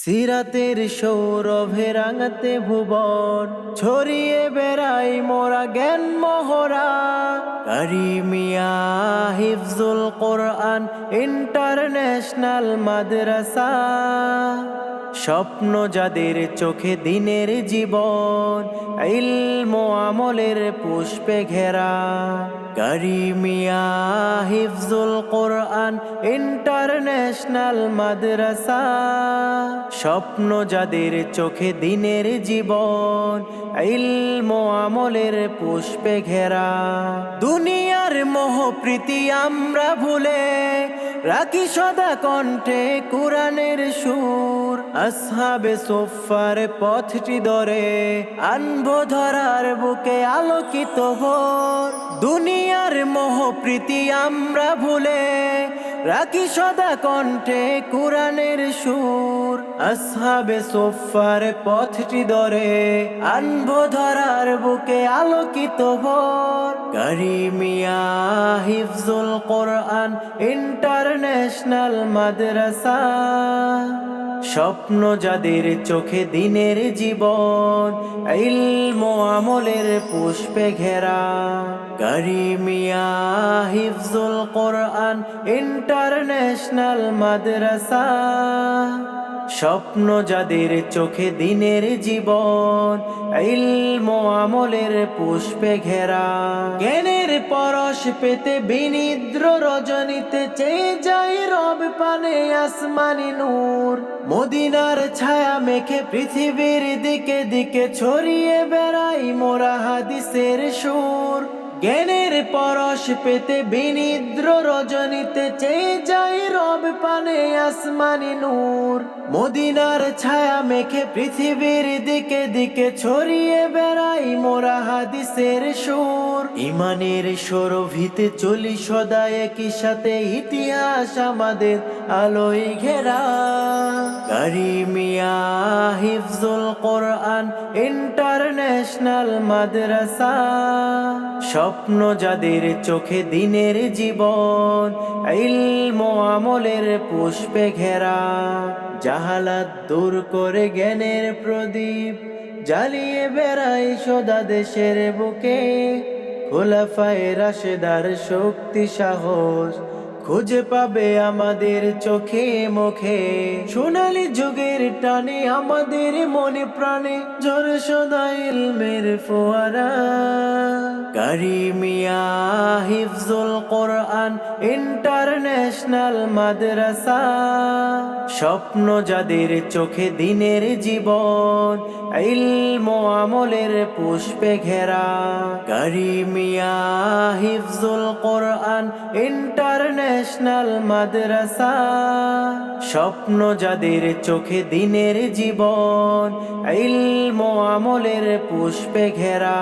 সিরাতের সৌরভে রাঙাতে ভুবন ছড়িয়ে বেড়াই মোরা জ্ঞান মহড়া। কারিমিয়া হিফজুল কোরআন ইন্টারন্যাশনাল মাদ্রাসা, স্বপ্ন যাদের চোখে দিনের জীবন, ইলম ও আমলের পুষ্পে ঘেরা। কারিমিয়া হিফজুল কোরআন ইন্টারন্যাশনাল মাদ্রাসা, স্বপ্ন যাদের চোখে দিনের জীবন, ইলম ও আমলের পুষ্পে ঘেরা। দুনিয়ার মোহ প্রীতি আমরা ভুলে রাখি সদা কণ্ঠে কুরআনের সুর। আসহাবে সুফফার পথটি ধরে আনবো ধরার বুকে আলোকিত ভোর। দুনিয়ার মোহ প্রীতি আমরা ভুলে রাখি সদা কণ্ঠে কুরআনের সুর। আসহাবে সুফফার পথটি ধরে আনবো ধরার বুকে আলোকিত ভোর। কারিমিয়া হিফজুল কোরআন ইন্টারন্যাশনাল মাদ্রাসা, স্বপ্ন যাদের চোখে দিনের জীবন, ইলম ও আমলের পুষ্পে ঘেরা। কারিমিয়া হিফজুল কোরআন ইন্টারন্যাশনাল মাদ্রাসা, স্বপ্ন যাদের চোখে দিনের জীবন, ইলম ও আমলের পুষ্পে ঘেরা। জ্ঞানের পরশ পেতে বিনিদ্র রজনীতে চেয়ে যাই রব পানে আসমানি নূর। মদিনার ছায়া মেখে পৃথিবীর দিকে দিকে ছড়িয়ে বেড়াই মোরা হাদিসের সুর। জ্ঞানের পরশ পেতে বিনিদ্র রজনীতে চেয়ে যাই রব পানে আসমানি নূর। মদিনার ছায়া মেখে পৃথিবীর দিকে দিকে ছড়িয়ে বেড়াই মোরা হাদিসের সুর। ইমানের সরভিতে চলি সদা একই সাথে, ইতিহাস আমাদের আলোয় ঘেরা। কারিমিয়া হিফজুল কোরআন ইন্টারন্যাশনাল মাদ্রাসা, স্বপ্ন যাদের চোখে দিনের জীবন, ইলম ও আমলের পুষ্পে ঘেরা। জাহালাত দূর করে জ্ঞানের প্রদীপ জ্বালিয়ে বেড়াই সদা দেশের বুকে। খোলাফায়ে রাশেদার শক্তি সাহস খুঁজে পাবে আমাদের চোখে মুখে। সোনালী যুগের টানে আমাদের মনে প্রাণে ঝরে সদা ইলমের ফোয়ারা। কারিমিয়া হিফজুল কোরআন ইন্টারন্যাশনাল মাদ্রাসা, স্বপ্ন যাদের চোখে দিনের জীবন, ইলম ও আমলের পুষ্পে ঘেরা। কারিমিয়া হিফজুল কোরআন ইন্টারন্যাশনাল মাদ্রাসা, স্বপ্ন যাদের চোখে দিনের জীবন, ইলম ও আমলের পুষ্পে ঘেরা।